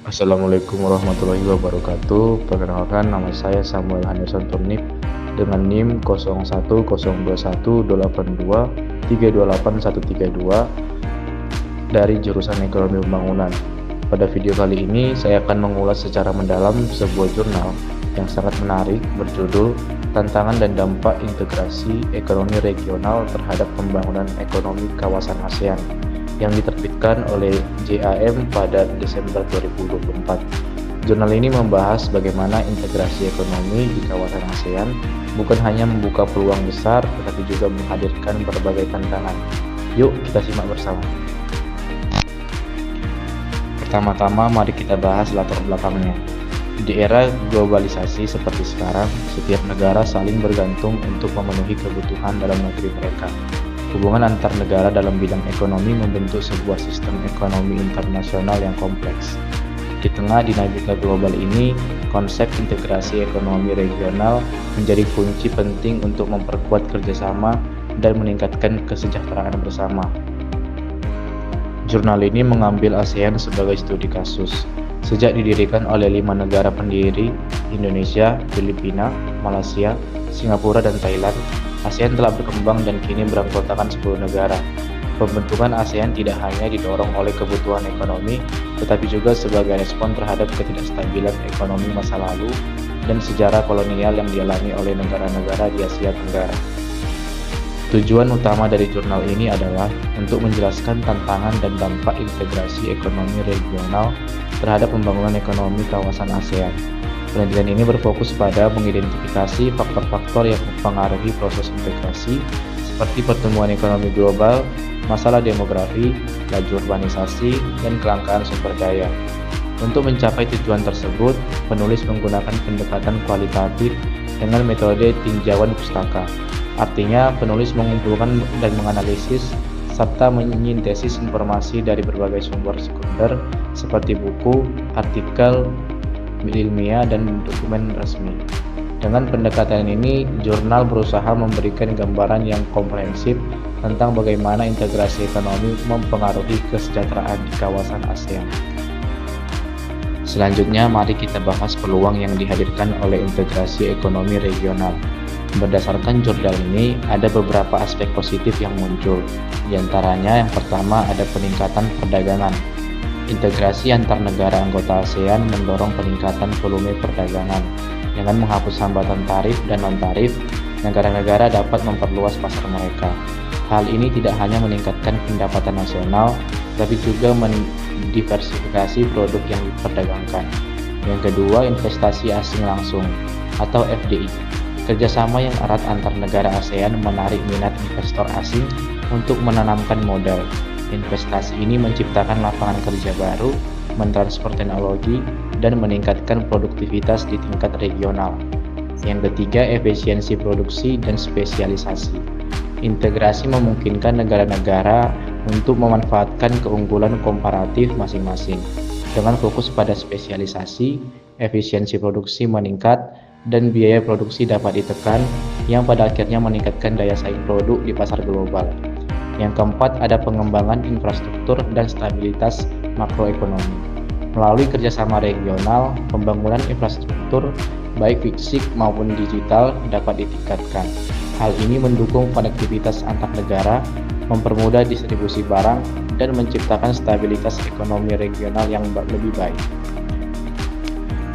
Assalamualaikum warahmatullahi wabarakatuh. Perkenalkan, nama saya Samuel Henderson Turnip dengan NIM 01020282328132 dari jurusan Ekonomi Pembangunan. Pada video kali ini, saya akan mengulas secara mendalam sebuah jurnal yang sangat menarik berjudul Tantangan dan Dampak Integrasi Ekonomi Regional Terhadap Pembangunan Ekonomi Kawasan ASEAN yang diterbitkan oleh JAM pada Desember 2024. Jurnal ini membahas bagaimana integrasi ekonomi di kawasan ASEAN bukan hanya membuka peluang besar, tetapi juga menghadirkan berbagai tantangan. Yuk kita simak bersama. Pertama-tama mari kita bahas latar belakangnya. Di era globalisasi seperti sekarang, setiap negara saling bergantung untuk memenuhi kebutuhan dalam negeri mereka. Hubungan antar negara dalam bidang ekonomi membentuk sebuah sistem ekonomi internasional yang kompleks. Di tengah dinamika global ini, konsep integrasi ekonomi regional menjadi kunci penting untuk memperkuat kerjasama dan meningkatkan kesejahteraan bersama. Jurnal ini mengambil ASEAN sebagai studi kasus. Sejak didirikan oleh 5 negara pendiri, Indonesia, Filipina, Malaysia, Singapura, dan Thailand, ASEAN telah berkembang dan kini beranggotakan 10 negara. Pembentukan ASEAN tidak hanya didorong oleh kebutuhan ekonomi, tetapi juga sebagai respon terhadap ketidakstabilan ekonomi masa lalu dan sejarah kolonial yang dialami oleh negara-negara di Asia Tenggara. Tujuan utama dari jurnal ini adalah untuk menjelaskan tantangan dan dampak integrasi ekonomi regional terhadap pembangunan ekonomi kawasan ASEAN. Penelitian ini berfokus pada mengidentifikasi faktor-faktor yang mempengaruhi proses integrasi seperti pertumbuhan ekonomi global, masalah demografi, laju urbanisasi, dan kelangkaan sumber daya. Untuk mencapai tujuan tersebut, penulis menggunakan pendekatan kualitatif dengan metode tinjauan pustaka. Artinya, penulis mengumpulkan dan menganalisis serta menyintesis informasi dari berbagai sumber sekunder seperti buku, artikel, ilmiah, dan dokumen resmi. Dengan pendekatan ini, jurnal berusaha memberikan gambaran yang komprehensif tentang bagaimana integrasi ekonomi mempengaruhi kesejahteraan di kawasan ASEAN. Selanjutnya, mari kita bahas peluang yang dihadirkan oleh integrasi ekonomi regional. Berdasarkan jurnal ini, ada beberapa aspek positif yang muncul. Di antaranya, yang pertama ada peningkatan perdagangan. Integrasi antar negara anggota ASEAN mendorong peningkatan volume perdagangan. Dengan menghapus hambatan tarif dan non-tarif, negara-negara dapat memperluas pasar mereka. Hal ini tidak hanya meningkatkan pendapatan nasional, tapi juga mendiversifikasi produk yang diperdagangkan. Yang kedua, investasi asing langsung atau FDI. Kerjasama yang erat antar negara ASEAN menarik minat investor asing untuk menanamkan modal. Investasi ini menciptakan lapangan kerja baru, mentransfer teknologi, dan meningkatkan produktivitas di tingkat regional. Yang ketiga, efisiensi produksi dan spesialisasi. Integrasi memungkinkan negara-negara untuk memanfaatkan keunggulan komparatif masing-masing. Dengan fokus pada spesialisasi, efisiensi produksi meningkat, dan biaya produksi dapat ditekan, yang pada akhirnya meningkatkan daya saing produk di pasar global. Yang keempat, ada pengembangan infrastruktur dan stabilitas makroekonomi. Melalui kerjasama regional, pembangunan infrastruktur, baik fisik maupun digital, dapat ditingkatkan. Hal ini mendukung konektivitas antar negara, mempermudah distribusi barang, dan menciptakan stabilitas ekonomi regional yang lebih baik.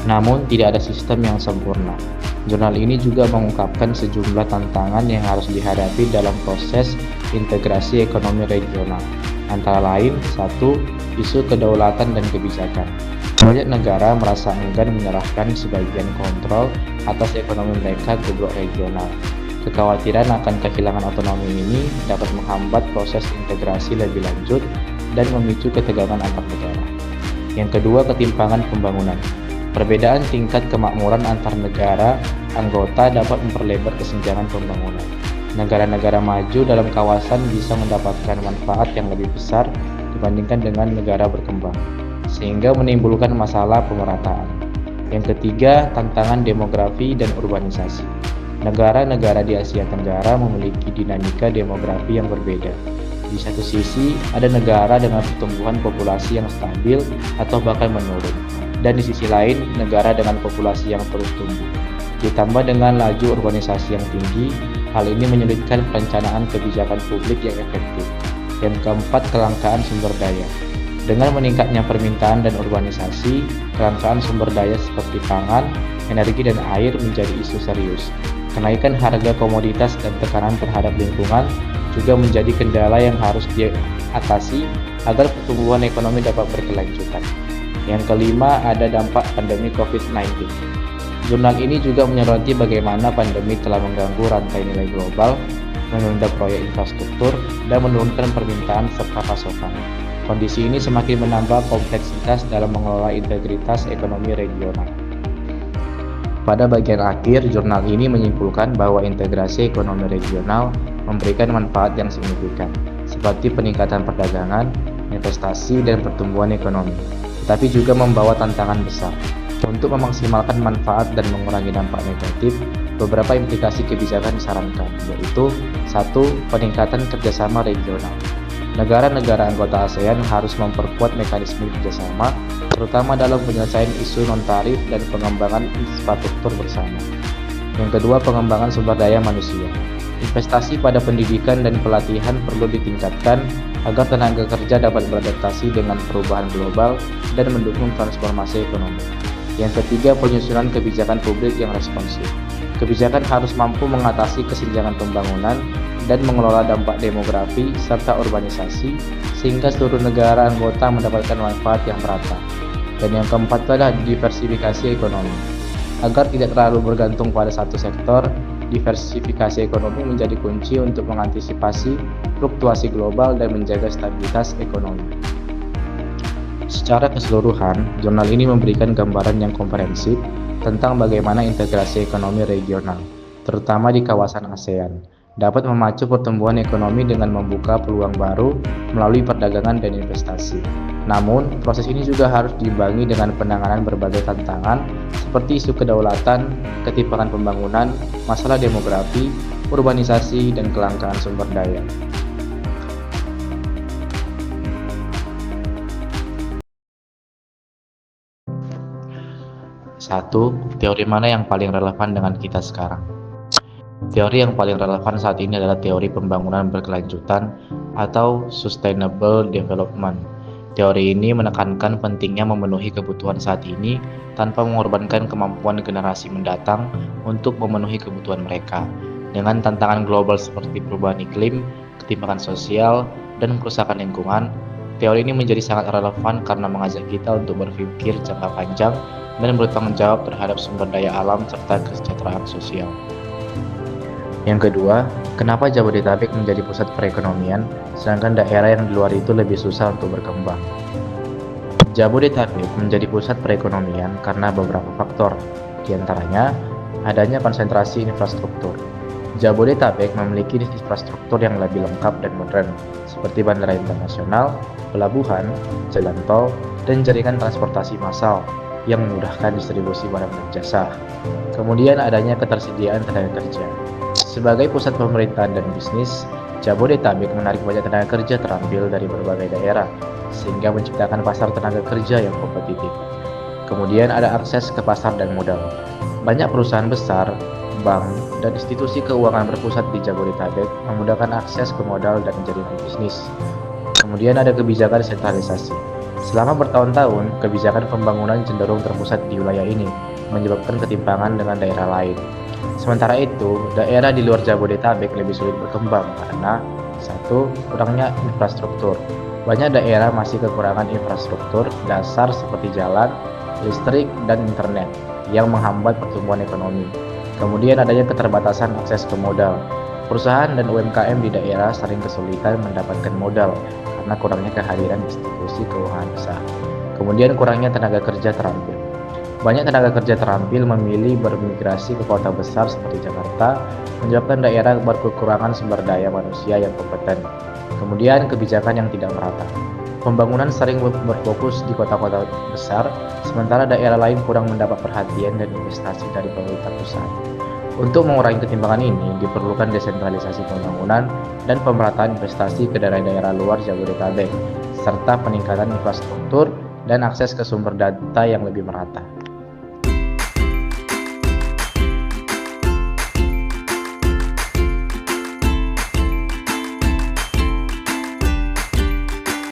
Namun, tidak ada sistem yang sempurna. Jurnal ini juga mengungkapkan sejumlah tantangan yang harus dihadapi dalam proses integrasi ekonomi regional. Antara lain, 1. Isu kedaulatan dan kebijakan. Banyak negara merasa enggan menyerahkan sebagian kontrol atas ekonomi mereka ke blok regional. Kekhawatiran akan kehilangan otonomi ini dapat menghambat proses integrasi lebih lanjut dan memicu ketegangan antar negara. Yang kedua, ketimpangan pembangunan. Perbedaan tingkat kemakmuran antar negara anggota dapat memperlebar kesenjangan pembangunan. Negara-negara maju dalam kawasan bisa mendapatkan manfaat yang lebih besar dibandingkan dengan negara berkembang, sehingga menimbulkan masalah pemerataan. Yang ketiga, tantangan demografi dan urbanisasi. Negara-negara di Asia Tenggara memiliki dinamika demografi yang berbeda. Di satu sisi, ada negara dengan pertumbuhan populasi yang stabil atau bahkan menurun. dan di sisi lain negara dengan populasi yang terus tumbuh. Ditambah dengan laju urbanisasi yang tinggi, hal ini menyulitkan perencanaan kebijakan publik yang efektif. Yang keempat, kelangkaan sumber daya. Dengan meningkatnya permintaan dan urbanisasi, kelangkaan sumber daya seperti pangan, energi, dan air menjadi isu serius. Kenaikan harga komoditas dan tekanan terhadap lingkungan juga menjadi kendala yang harus diatasi agar pertumbuhan ekonomi dapat berkelanjutan. Yang kelima, ada dampak pandemi COVID-19. Jurnal ini juga menyoroti bagaimana pandemi telah mengganggu rantai nilai global, menunda proyek infrastruktur, dan menurunkan permintaan serta pasokan. Kondisi ini semakin menambah kompleksitas dalam mengelola integritas ekonomi regional. Pada bagian akhir, jurnal ini menyimpulkan bahwa integrasi ekonomi regional memberikan manfaat yang signifikan, seperti peningkatan perdagangan, investasi, dan pertumbuhan ekonomi, tetapi juga membawa tantangan besar. Untuk memaksimalkan manfaat dan mengurangi dampak negatif, beberapa implikasi kebijakan disarankan, yaitu 1. Peningkatan kerjasama regional. Negara-negara anggota ASEAN harus memperkuat mekanisme kerjasama, terutama dalam penyelesaian isu non-tarif dan pengembangan infrastruktur bersama. Yang kedua, pengembangan sumber daya manusia. Investasi pada pendidikan dan pelatihan perlu ditingkatkan agar tenaga kerja dapat beradaptasi dengan perubahan global dan mendukung transformasi ekonomi. Yang ketiga, penyusunan kebijakan publik yang responsif. Kebijakan harus mampu mengatasi kesenjangan pembangunan dan mengelola dampak demografi serta urbanisasi sehingga seluruh negara anggota mendapatkan manfaat yang merata. Dan yang keempat adalah diversifikasi ekonomi. Agar tidak terlalu bergantung pada satu sektor, diversifikasi ekonomi menjadi kunci untuk mengantisipasi fluktuasi global dan menjaga stabilitas ekonomi. Secara keseluruhan, jurnal ini memberikan gambaran yang komprehensif tentang bagaimana integrasi ekonomi regional, terutama di kawasan ASEAN, dapat memacu pertumbuhan ekonomi dengan membuka peluang baru melalui perdagangan dan investasi. Namun, proses ini juga harus diimbangi dengan penanganan berbagai tantangan seperti isu kedaulatan, ketimpangan pembangunan, masalah demografi, urbanisasi, dan kelangkaan sumber daya. 1. Teori mana yang paling relevan dengan kita sekarang? Teori yang paling relevan saat ini adalah teori pembangunan berkelanjutan atau Sustainable Development. Teori ini menekankan pentingnya memenuhi kebutuhan saat ini tanpa mengorbankan kemampuan generasi mendatang untuk memenuhi kebutuhan mereka. Dengan tantangan global seperti perubahan iklim, ketimpangan sosial, dan kerusakan lingkungan, teori ini menjadi sangat relevan karena mengajak kita untuk berpikir jangka panjang dan bertanggung jawab terhadap sumber daya alam serta kesejahteraan sosial. Yang kedua, kenapa Jabodetabek menjadi pusat perekonomian, sedangkan daerah yang di luar itu lebih susah untuk berkembang? Jabodetabek menjadi pusat perekonomian karena beberapa faktor, di antaranya adanya konsentrasi infrastruktur. Jabodetabek memiliki infrastruktur yang lebih lengkap dan modern, seperti bandara internasional, pelabuhan, jalan tol, dan jaringan transportasi massal yang memudahkan distribusi barang dan jasa. Kemudian adanya ketersediaan tenaga kerja. Sebagai pusat pemerintahan dan bisnis, Jabodetabek menarik banyak tenaga kerja terampil dari berbagai daerah, sehingga menciptakan pasar tenaga kerja yang kompetitif. Kemudian ada akses ke pasar dan modal. Banyak perusahaan besar, bank, dan institusi keuangan berpusat di Jabodetabek memudahkan akses ke modal dan jaringan bisnis. Kemudian ada kebijakan sentralisasi. Selama bertahun-tahun, kebijakan pembangunan cenderung terpusat di wilayah ini, menyebabkan ketimpangan dengan daerah lain. Sementara itu, daerah di luar Jabodetabek lebih sulit berkembang karena 1. Kurangnya infrastruktur. Banyak daerah masih kekurangan infrastruktur dasar seperti jalan, listrik, dan internet yang menghambat pertumbuhan ekonomi. Kemudian adanya keterbatasan akses ke modal. Perusahaan dan UMKM di daerah sering kesulitan mendapatkan modal karena kurangnya kehadiran institusi keuangan besar. Kemudian kurangnya tenaga kerja terampil. Banyak tenaga kerja terampil memilih bermigrasi ke kota besar seperti Jakarta, menyebabkan daerah berkekurangan sumber daya manusia yang kompeten. Kemudian kebijakan yang tidak merata. Pembangunan sering berfokus di kota-kota besar, sementara daerah lain kurang mendapat perhatian dan investasi dari pemerintah pusat. Untuk mengurangi ketimpangan ini, diperlukan desentralisasi pembangunan dan pemerataan investasi ke daerah-daerah luar Jabodetabek, serta peningkatan infrastruktur dan akses ke sumber data yang lebih merata.